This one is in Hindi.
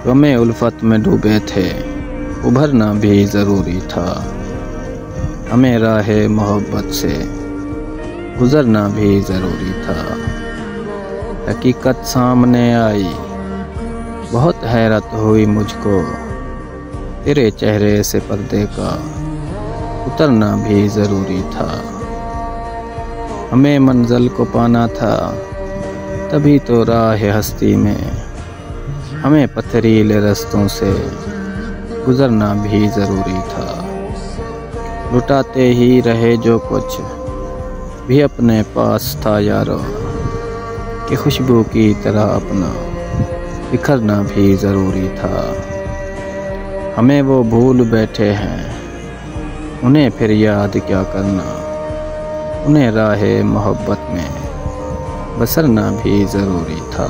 गमे उल्फत में डूबे थे, उभरना भी ज़रूरी था। हमें राहे मोहब्बत से गुज़रना भी ज़रूरी था। हकीकत सामने आई, बहुत हैरत हुई मुझको, तेरे चेहरे से पर्दे का उतरना भी ज़रूरी था। हमें मंज़िल को पाना था, तभी तो राह हस्ती में हमें पथरीले रास्तों से गुज़रना भी ज़रूरी था। लुटाते ही रहे जो कुछ भी अपने पास था यारो, कि खुशबू की तरह अपना बिखरना भी ज़रूरी था। हमें वो भूल बैठे हैं, उन्हें फिर याद क्या करना, उन्हें राहे मोहब्बत में बसरना भी ज़रूरी था।